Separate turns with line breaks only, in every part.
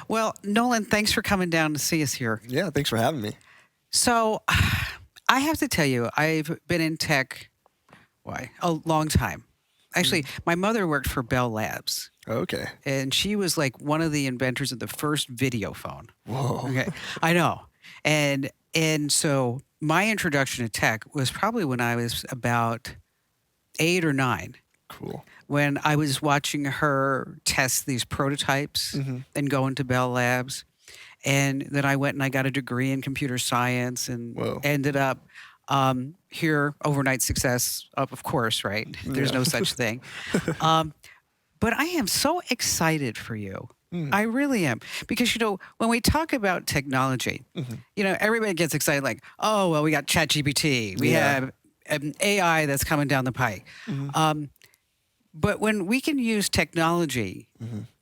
Well, Nolan, thanks for coming down to see us here.
Yeah, thanks for having me.
So, I have to tell you, I've been in tech, a long time. Actually, my mother worked for Bell Labs,
Okay.
and she was like one of the inventors of the first video phone.
Whoa.
Okay, I know, and so my introduction to tech was probably when I was about 8 or 9.
Cool.
When I was watching her test these prototypes and go into Bell Labs. And then I went and I got a degree in computer science and
Whoa.
ended up here, overnight success, of course, right? There's no such thing. But I am so excited for you. I really am. Because, when we talk about technology, everybody gets excited like, oh, well, we got ChatGPT. We have an AI that's coming down the pike. But when we can use technology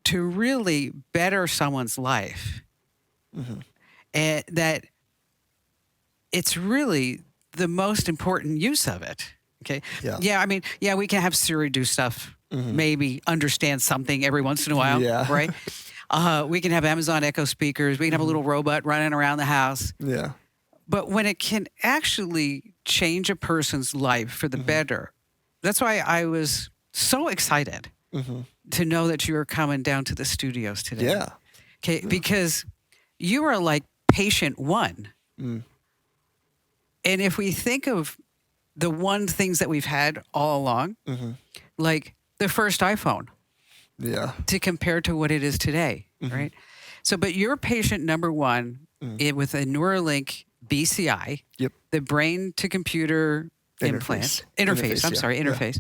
to really better someone's life, and that it's really the most important use of it. Okay.
Yeah.
I mean, we can have Siri do stuff, maybe understand something every once in a while, right? We can have Amazon Echo speakers. We can have a little robot running around the house.
Yeah.
But when it can actually change a person's life for the better, that's why I was so excited to know that you were coming down to the studios today.
Yeah.
Okay, because you are like patient one. And if we think of the one things that we've had all along, like the first iPhone, to compare to what it is today, right? So, but you're patient number one with a Neuralink BCI, the brain to computer implant interface. Interface.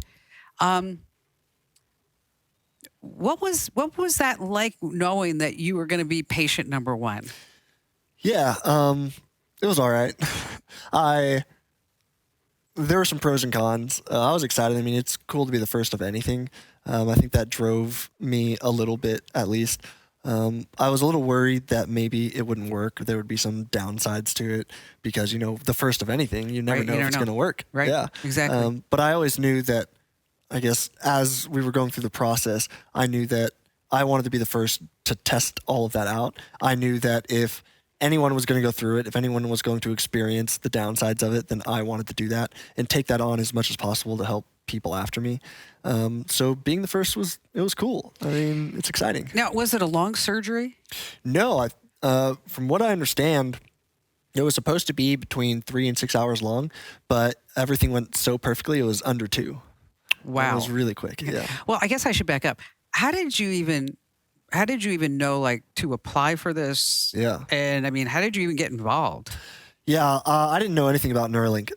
What was that like, knowing that you were going to be patient number one?
Yeah, it was all right. There were some pros and cons. I was excited. I mean, it's cool to be the first of anything. I think that drove me a little bit, at least. I was a little worried that maybe it wouldn't work. There would be some downsides to it because, the first of anything, you never know if it's going to work.
Right.
Yeah,
exactly.
But I always knew that, I guess, as we were going through the process, I knew that I wanted to be the first to test all of that out. I knew that if anyone was going to go through it, if anyone was going to experience the downsides of it, then I wanted to do that and take that on as much as possible to help people after me. So being the first was cool. I mean, it's exciting.
Now, was it a long surgery?
No, from what I understand, it was supposed to be between 3 and 6 hours long, but everything went so perfectly, it was under 2.
Wow.
It was really quick. Yeah.
Well, I guess I should back up. How did you even know, like, to apply for this?
Yeah.
And I mean, how did you even get involved?
Yeah, I didn't know anything about Neuralink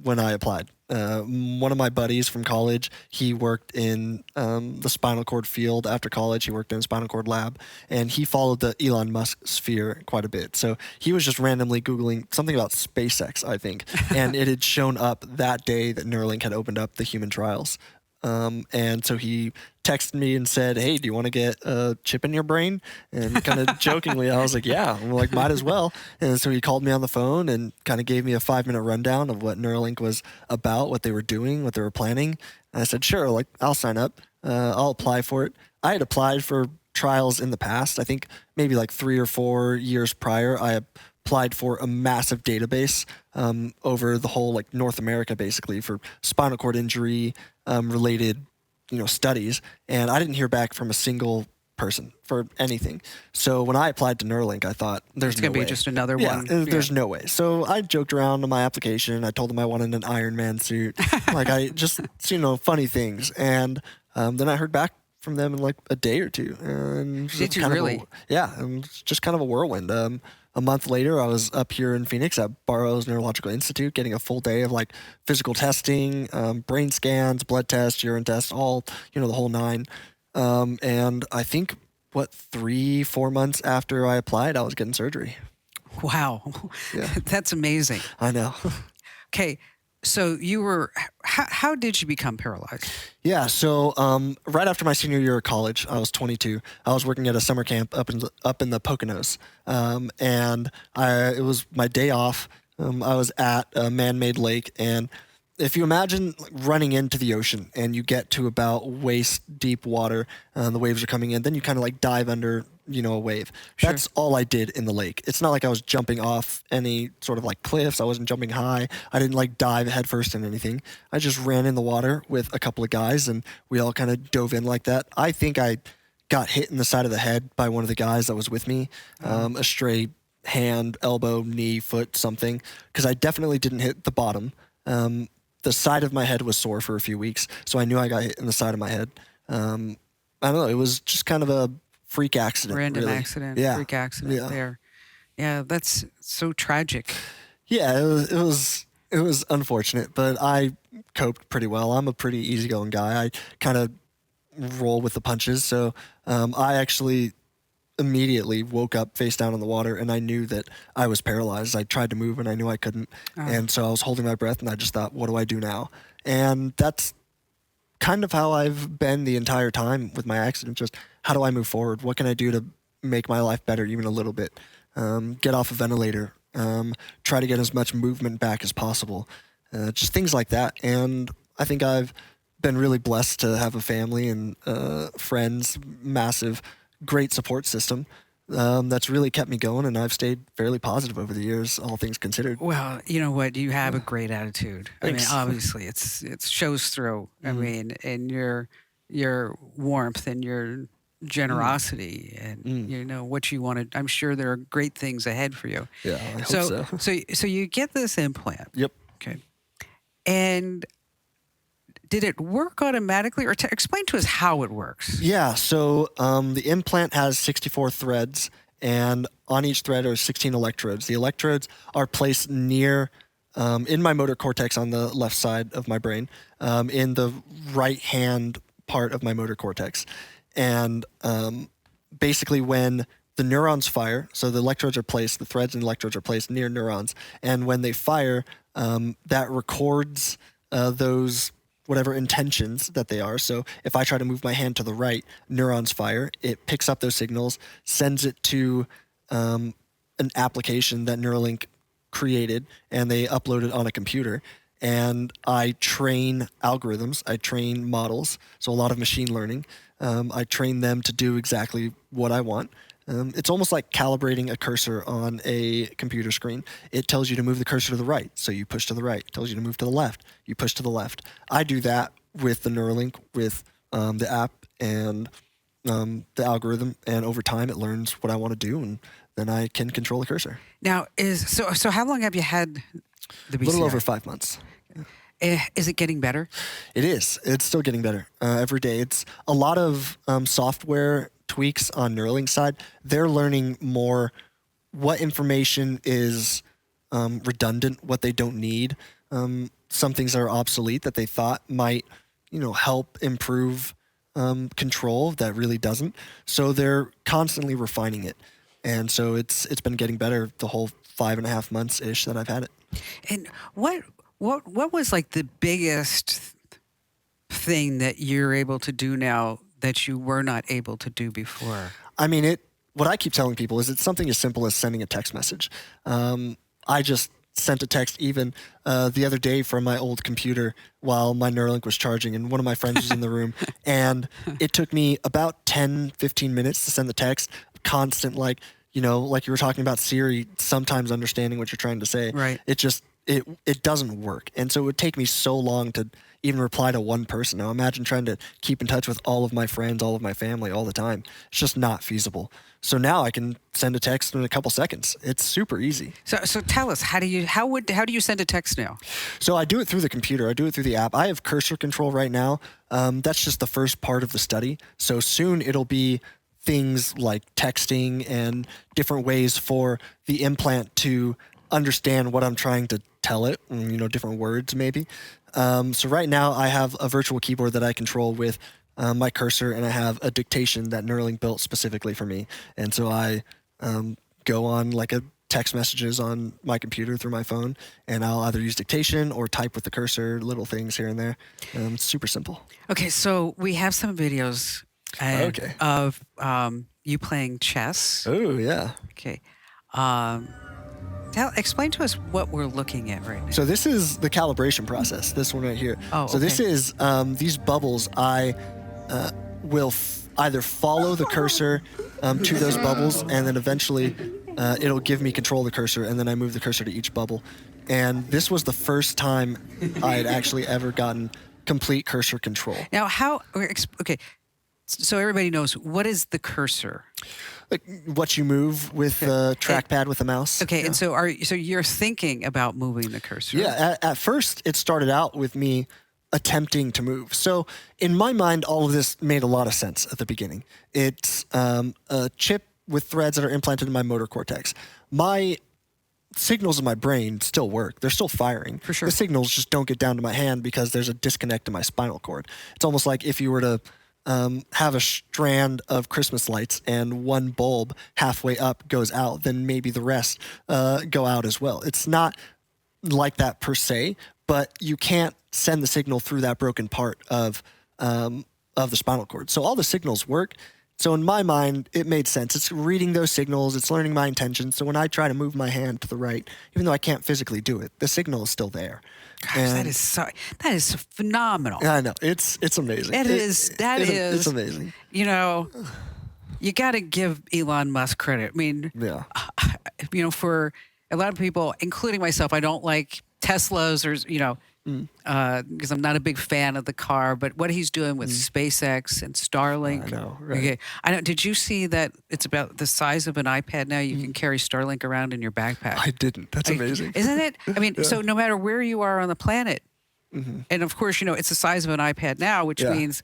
when I applied. One of my buddies from college, he worked in the spinal cord field after college. He worked in a spinal cord lab, and he followed the Elon Musk sphere quite a bit. So he was just randomly Googling something about SpaceX, I think, and it had shown up that day that Neuralink had opened up the human trials. And so he texted me and said, "Hey, do you want to get a chip in your brain?" And kind of jokingly, I was like, "Yeah," I'm like, "Might as well." And so he called me on the phone and kind of gave me a 5-minute rundown of what Neuralink was about, what they were doing, what they were planning. And I said, "Sure, like I'll sign up. I'll apply for it." I had applied for trials in the past. I think maybe like 3 or 4 years prior, I applied for a massive database over the whole like North America, basically for spinal cord injury related, studies, and I didn't hear back from a single person for anything. So when I applied to Neuralink, I thought, "There's no way.
It's gonna be just another one."
There's no way. So I joked around on my application. I told them I wanted an Iron Man suit. Like I just, funny things, and then I heard back from them in like a day or two. And
did you really?
And it's just kind of a whirlwind. A month later, I was up here in Phoenix at Barrow's Neurological Institute getting a full day of like physical testing, brain scans, blood tests, urine tests, all, the whole 9. And I think, 3-4 months after I applied, I was getting surgery.
Wow.
Yeah.
That's amazing.
I know.
Okay. So how did you become paralyzed?
Yeah, so right after my senior year of college, I was 22. I was working at a summer camp up in the Poconos, and it was my day off. I was at a man-made lake, and if you imagine running into the ocean and you get to about waist deep water, the waves are coming in, then you kind of like dive under a wave.
Sure.
That's all I did in the lake. It's not like I was jumping off any sort of like cliffs. I wasn't jumping high. I didn't like dive headfirst in anything. I just ran in the water with a couple of guys, and we all kind of dove in like that. I think I got hit in the side of the head by one of the guys that was with me, a stray hand, elbow, knee, foot, something, because I definitely didn't hit the bottom. The side of my head was sore for a few weeks, so I knew I got hit in the side of my head. I don't know. It was just kind of a freak accident.
Random
really.
accident,
Yeah.
freak accident there. Yeah, that's so tragic.
Yeah, it was unfortunate, but I coped pretty well. I'm a pretty easygoing guy. I kind of roll with the punches, so I actually immediately woke up face down in the water, and I knew that I was paralyzed. I tried to move, and I knew I couldn't, and so I was holding my breath, and I just thought, what do I do now? And that's kind of how I've been the entire time with my accident. Just how do I move forward? What can I do to make my life better even a little bit? Get off a ventilator. Try to get as much movement back as possible. Just things like that. And I think I've been really blessed to have a family and friends, massive, great support system that's really kept me going, and I've stayed fairly positive over the years, all things considered.
Well, you know what? You have a great attitude.
Thanks.
I mean, obviously, it shows through. I mean, and your warmth and your generosity and what you wanted. I'm sure there are great things ahead for you.
Yeah, I hope so.
So you get this implant.
Yep.
Okay. And did it work automatically, or explain to us how it works?
Yeah, so the implant has 64 threads, and on each thread are 16 electrodes. The electrodes are placed near, in my motor cortex on the left side of my brain, in the right hand part of my motor cortex. And basically when the neurons fire, so the electrodes are placed, the threads and electrodes are placed near neurons, and when they fire, that records those whatever intentions that they are. So if I try to move my hand to the right, neurons fire. It picks up those signals, sends it to an application that Neuralink created, and they upload it on a computer. And I train algorithms. I train models. So a lot of machine learning. I train them to do exactly what I want. It's almost like calibrating a cursor on a computer screen. It tells you to move the cursor to the right, so you push to the right. It tells you to move to the left, you push to the left. I do that with the Neuralink, with the app and the algorithm, and over time it learns what I want to do, and then I can control the cursor.
Now, so how long have you had the BCI?
A little over 5 months.
Is it getting better?
It is. It's still getting better every day. It's a lot of software tweaks on Neuralink's side. They're learning more what information is redundant, what they don't need, some things that are obsolete that they thought might, help improve control that really doesn't. So they're constantly refining it, and so it's been getting better the whole 5.5 months ish that I've had it.
And what was like the biggest thing that you're able to do now that you were not able to do before?
I mean, what I keep telling people is it's something as simple as sending a text message. I just sent a text even the other day from my old computer while my Neuralink was charging, and one of my friends was in the room, and it took me about 10, 15 minutes to send the text, constant, like you were talking about Siri, sometimes understanding what you're trying to say.
Right.
It doesn't work. And so it would take me so long to even reply to one person. Now imagine trying to keep in touch with all of my friends, all of my family all the time. It's just not feasible. So now I can send a text in a couple seconds. It's super easy.
So tell us, how do you send a text now?
So I do it through the computer. I do it through the app. I have cursor control right now. That's just the first part of the study. So soon it'll be things like texting and different ways for the implant to understand what I'm trying to tell it, different words maybe. So right now I have a virtual keyboard that I control with my cursor, and I have a dictation that Neuralink built specifically for me. And so I go on like a text messages on my computer through my phone, and I'll either use dictation or type with the cursor, little things here and there. It's super simple.
Okay, so we have some videos of you playing chess.
Oh, yeah.
Okay. Explain to us what we're looking at right now.
So this is the calibration process, this one right here.
Oh,
so this is these bubbles I will either follow the cursor to those bubbles, and then eventually it'll give me control of the cursor, and then I move the cursor to each bubble. And this was the first time I had actually ever gotten complete cursor control.
Now, okay, so everybody knows, what is the cursor?
Like what you move with the trackpad with the mouse.
Okay,
Yeah.
and so you're thinking about moving the cursor.
Yeah, at first it started out with me attempting to move. So in my mind, all of this made a lot of sense at the beginning. It's a chip with threads that are implanted in my motor cortex. My signals in my brain still work. They're still firing.
For sure.
The signals just don't get down to my hand because there's a disconnect in my spinal cord. It's almost like if you were to have a strand of Christmas lights and one bulb halfway up goes out, then maybe the rest go out as well. It's not like that per se, but you can't send the signal through that broken part of the spinal cord. So all the signals work. So in my mind, it made sense. It's reading those signals. It's learning my intentions. So when I try to move my hand to the right, even though I can't physically do it, the signal is still there.
Gosh, that is phenomenal.
I know. It's amazing. It's amazing.
You know, you got to give Elon Musk credit. I mean,
Yeah.
You know, for a lot of people, including myself, I don't like Teslas or, you know, because I'm not a big fan of the car, but what he's doing with SpaceX and Starlink.
I know, right.
Okay. I know. Did you see that it's about the size of an iPad now? You can carry Starlink around in your backpack.
I didn't. That's amazing.
Isn't it? I mean, so no matter where you are on the planet, and of course, you know, it's the size of an iPad now, which means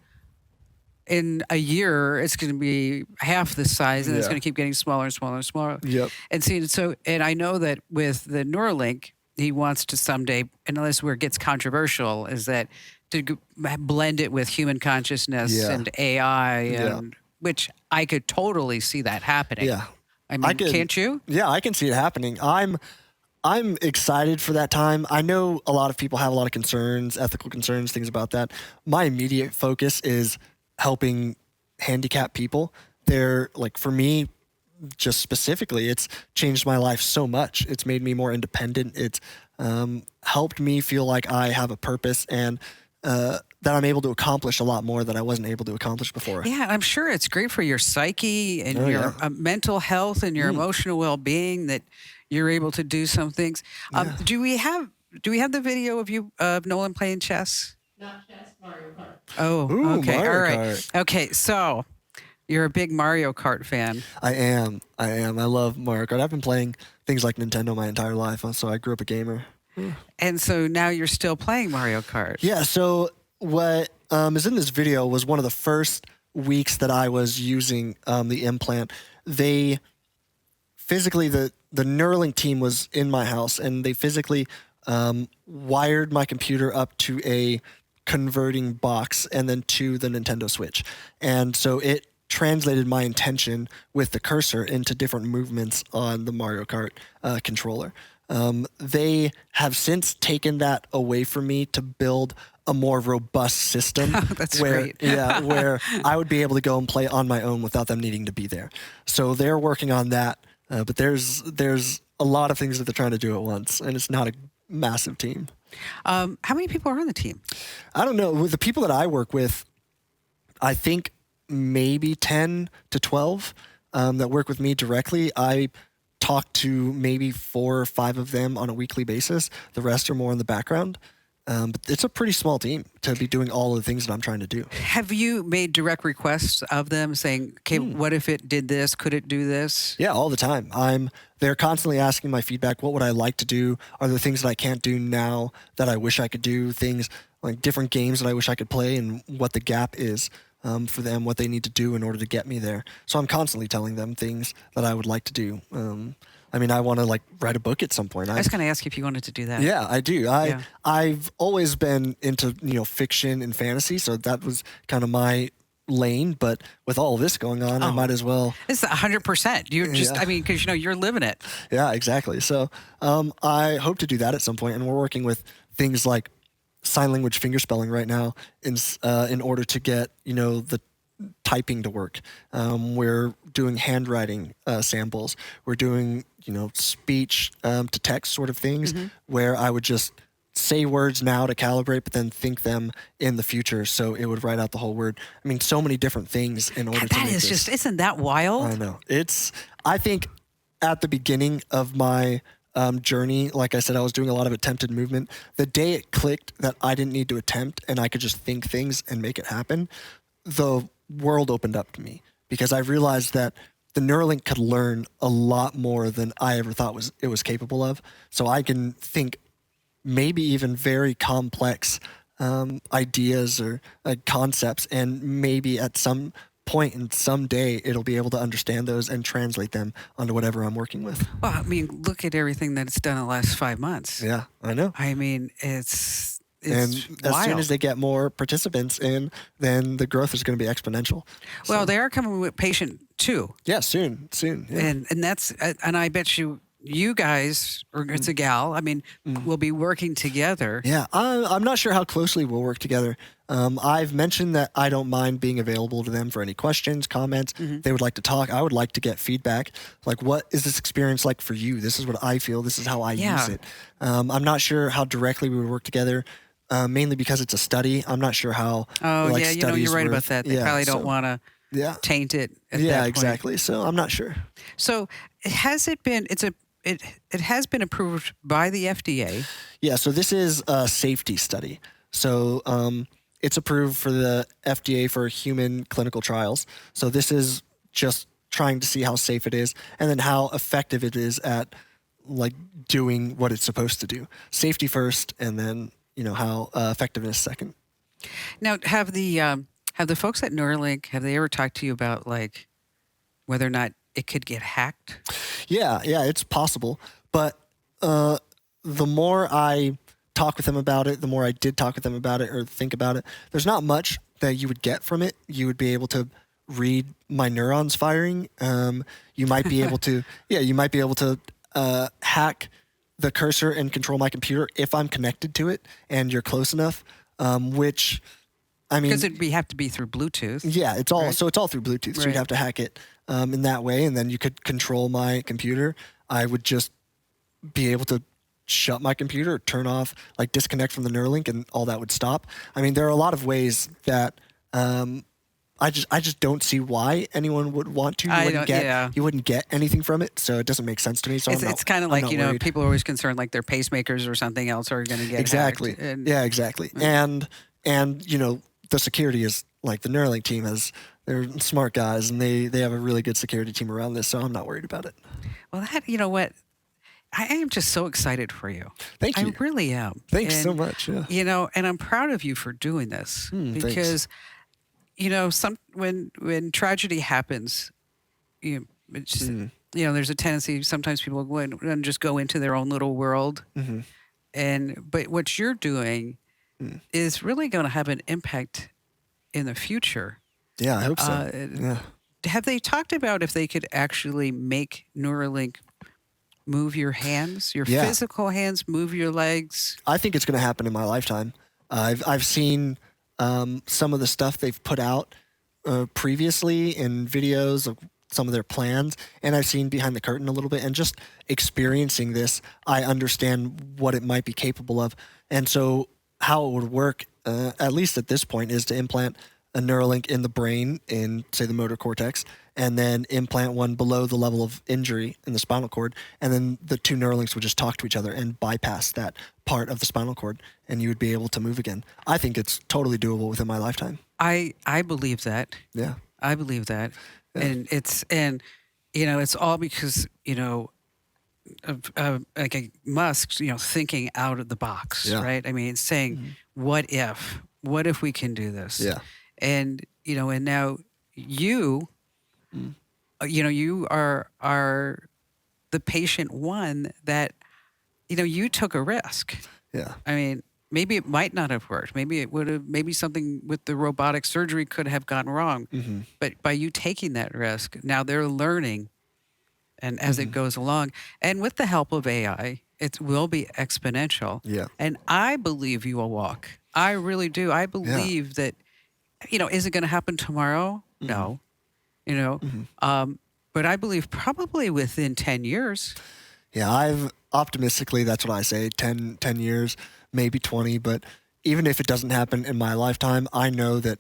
in a year, it's going to be half the size, and it's going to keep getting smaller and smaller and smaller.
Yep.
And see, and I know that with the Neuralink, he wants to someday, and this is where it gets controversial, is that to blend it with human consciousness and AI, and which I could totally see that happening.
Yeah.
I mean, can't you?
Yeah, I can see it happening. I'm excited for that time. I know a lot of people have a lot of concerns, ethical concerns, things about that. My immediate focus is helping handicapped people. They're like, for me, just specifically, it's changed my life so much. It's made me more independent. It's helped me feel like I have a purpose and that I'm able to accomplish a lot more that I wasn't able to accomplish before.
Yeah, I'm sure it's great for your psyche and your mental health and your emotional well-being that you're able to do some things. Do we have the video of you Nolan playing chess?
Not chess, Mario Kart.
Oh,
Ooh,
okay,
Mario
all right.
Kart.
Okay, so you're a big Mario Kart fan.
I am. I love Mario Kart. I've been playing things like Nintendo my entire life, so I grew up a gamer.
And so now you're still playing Mario Kart.
Yeah, so what is in this video was one of the first weeks that I was using the implant. They physically, the Neuralink team was in my house, and they physically wired my computer up to a converting box and then to the Nintendo Switch. And so it translated my intention with the cursor into different movements on the Mario Kart controller. They have since taken that away from me to build a more robust system.
That's
where,
great.
where I would be able to go and play on my own without them needing to be there. So they're working on that. But there's a lot of things that they're trying to do at once, and it's not a massive team.
How many people are on the team?
I don't know. With the people that I work with, I think maybe 10 to 12 that work with me directly. I talk to maybe 4 or 5 of them on a weekly basis. The rest are more in the background. But it's a pretty small team to be doing all of the things that I'm trying to do.
Have you made direct requests of them saying, okay, what if it did this? Could it do this?
Yeah, all the time. They're constantly asking my feedback. What would I like to do? Are there things that I can't do now that I wish I could do? Things like different games that I wish I could play, and what the gap is for them, what they need to do in order to get me there. So I'm constantly telling them things that I would like to do. I mean, I want to write a book at some point.
I was going to ask if you wanted to do that.
Yeah, I do. I've always been into fiction and fantasy, so that was kind of my lane. But with all this going on, I might as well.
It's 100%. You're just, I mean, because you're living it.
Yeah, exactly. So I hope to do that at some point, and we're working with things like sign language fingerspelling right now in order to get the typing to work. We're doing handwriting samples. We're doing speech to text sort of things where I would just say words now to calibrate, but then think them in the future, so it would write out the whole word. I mean, so many different things in order to
That
make
is
this.
just, isn't that wild?
I know. I think at the beginning of my journey, like I said, I was doing a lot of attempted movement. The day it clicked that I didn't need to attempt and I could just think things and make it happen, the world opened up to me, because I realized that the Neuralink could learn a lot more than I ever thought it was capable of. So I can think maybe even very complex ideas or concepts, and maybe at some point and someday it'll be able to understand those and translate them onto whatever I'm working with.
Well, I mean, look at everything that it's done in the last 5 months.
Yeah, I know.
I mean, it's
And
wild.
as soon as they get more participants in, then the growth is going to be exponential.
Well,
So,
they are coming with patient 2.
yeah, soon. Yeah.
And that's, and I bet you guys, or it's a gal, I mean, will be working together.
Yeah, I'm not sure how closely we'll work together. I've mentioned that I don't mind being available to them for any questions, comments. They would like to talk. I would like to get feedback. Like, what is this experience like for you? This is what I feel. This is how I use it. I'm not sure how directly we would work together, mainly because it's a study. I'm not sure how.
Oh,
like,
yeah, you know, you're right
work.
about that. They
Yeah,
probably don't
so-
want to
Yeah.
taint it at that
Yeah,
point.
exactly. So I'm not sure.
So has it been, it has been approved by the FDA.
Yeah, so this is a safety study. So it's approved for the FDA for human clinical trials. So this is just trying to see how safe it is and then how effective it is at like doing what it's supposed to do. Safety first, and then how effectiveness second.
Now, have the folks at Neuralink, have they ever talked to you about like whether or not it could get hacked?
Yeah, it's possible. But the more I talk with them about it, the more I did talk with them about it or think about it, there's not much that you would get from it. You would be able to read my neurons firing. You might be able to, hack the cursor and control my computer if I'm connected to it and you're close enough, which, I mean,
Because it'd have to be through Bluetooth.
yeah, it's all
right?
so it's all through Bluetooth. So
Right.
you'd have to hack it in that way, and then you could control my computer. I would just be able to shut my computer, turn off, like disconnect from the Neuralink, and all that would stop. I mean, there are a lot of ways that I just don't see why anyone would want to. You wouldn't get anything from it, so it doesn't make sense to me. So
It's kind of like,
worried.
people are always concerned like their pacemakers or something else are going to get
Exactly.
hacked. And
Yeah, exactly. And the security is like the Neuralink team they're smart guys, and they have a really good security team around this, so I'm not worried about it.
Well, you know what? I am just so excited for you.
Thank you.
I really am.
Thanks so
And,
much. Yeah.
And I'm proud of you for doing this
Thanks.
because, when tragedy happens, it's, there's a tendency sometimes people go in and just go into their own little world. But what you're doing is really going to have an impact in the future.
Yeah, I hope so. Yeah.
Have they talked about if they could actually make Neuralink move your hands, your
Yeah.
physical hands, move your legs?
I think it's going to happen in my lifetime. I've seen some of the stuff they've put out previously in videos of some of their plans, and I've seen behind the curtain a little bit, and just experiencing this, I understand what it might be capable of. And so how it would work, at least at this point, is to implant a Neuralink in the brain, in, say, the motor cortex, and then implant one below the level of injury in the spinal cord, and then the two Neuralinks would just talk to each other and bypass that part of the spinal cord, and you would be able to move again. I think it's totally doable within my lifetime.
I believe that.
Yeah.
I believe that.
Yeah.
And it's all because, of like Musk, thinking out of the box,
Yeah.
right? I mean, saying, what if we can do this?
Yeah.
And, and now you are the patient one that, you took a risk.
Yeah.
I mean, maybe it might not have worked. Maybe it would have, maybe something with the robotic surgery could have gone wrong. But by you taking that risk, now they're learning, and as it goes along, and with the help of AI, it will be exponential.
Yeah.
And I believe you will walk. I really do. I believe that, is it going to happen tomorrow? No. But I believe probably within 10 years.
Yeah, optimistically, that's what I say, 10 years. maybe 20. But even if it doesn't happen in my lifetime, I know that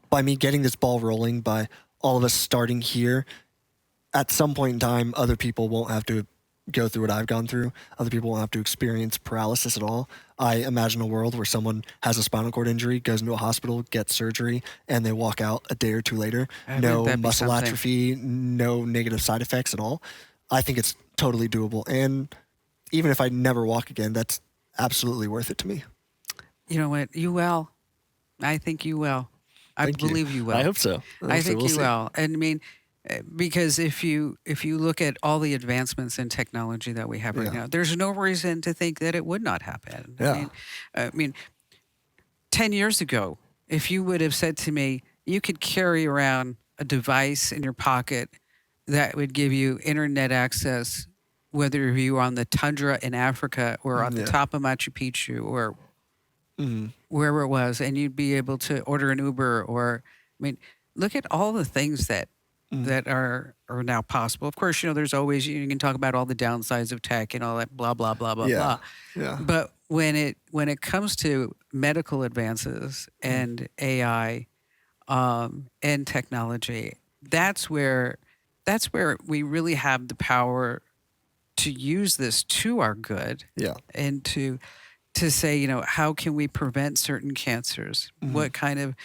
by me getting this ball rolling, by all of us starting here, at some point in time, other people won't have to go through what I've gone through. Other people won't have to experience paralysis at all. I imagine a world where someone has a spinal cord injury, goes into a hospital, gets surgery, and they walk out a day or two later. No muscle atrophy, no negative side effects at all. I think it's totally doable. And even if I never walk again, that's absolutely worth it to me.
You know what? You will. I think you will. I believe you will.
I hope so.
I think you will. And I mean, because if you look at all the advancements in technology that we have right now, there's no reason to think that it would not happen.
Yeah.
I mean, 10 years ago, if you would have said to me, you could carry around a device in your pocket that would give you internet access, whether you were on the tundra in Africa or on the top of Machu Picchu or wherever it was, and you'd be able to order an Uber, or, I mean, look at all the things that are now possible. Of course, there's always, you can talk about all the downsides of tech and all that blah, blah, blah, blah, blah.
Yeah.
But when it comes to medical advances and AI and technology, that's where we really have the power to use this to our good.
Yeah.
And to say, how can we prevent certain cancers? What kind of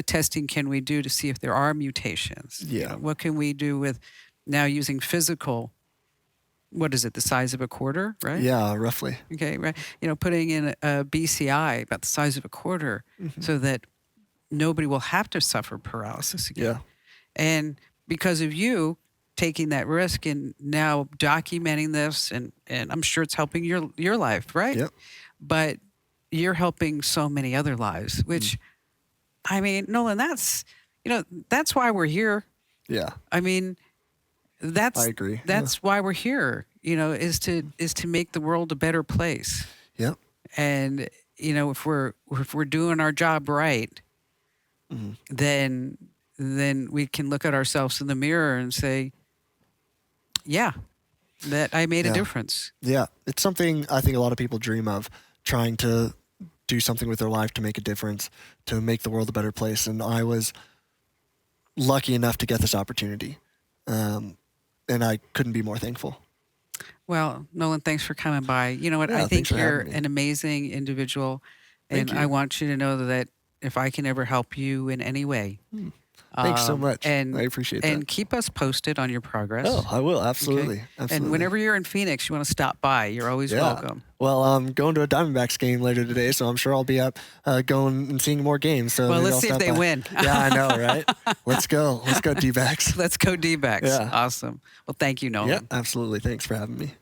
testing can we do to see if there are mutations?
Yeah.
What can we do with now using physical, what is it, the size of a quarter, right?
Yeah, roughly.
Okay, right. Putting in a BCI about the size of a quarter so that nobody will have to suffer paralysis again.
Yeah.
And because of you taking that risk and now documenting this, and I'm sure it's helping your life, right?
Yep.
But you're helping so many other lives, which, I mean, Noland, that's why we're here.
Yeah.
I mean, I agree. That's why we're here, is to make the world a better place.
Yep.
And, if we're doing our job right, then we can look at ourselves in the mirror and say, yeah, that I made a difference.
Yeah. It's something I think a lot of people dream of, trying to do something with their life to make a difference, to make the world a better place. And I was lucky enough to get this opportunity. And I couldn't be more thankful.
Well, Noland, thanks for coming by. You know what? I think you're an amazing individual. And I want you to know that if I can ever help you in any way.
Thanks so much.
And
I appreciate that.
And keep us posted on your progress.
Oh, I will. Absolutely.
Okay?
Absolutely.
And whenever you're in Phoenix, you want to stop by, you're always welcome.
Well, I'm going to a Diamondbacks game later today, so I'm sure I'll be up going and seeing more games. So
well, let's see if they win.
Yeah, I know, right? Let's go. Let's go D-backs.
Let's go D-backs.
Yeah.
Awesome. Well, thank you, Noland.
Yeah, absolutely. Thanks for having me.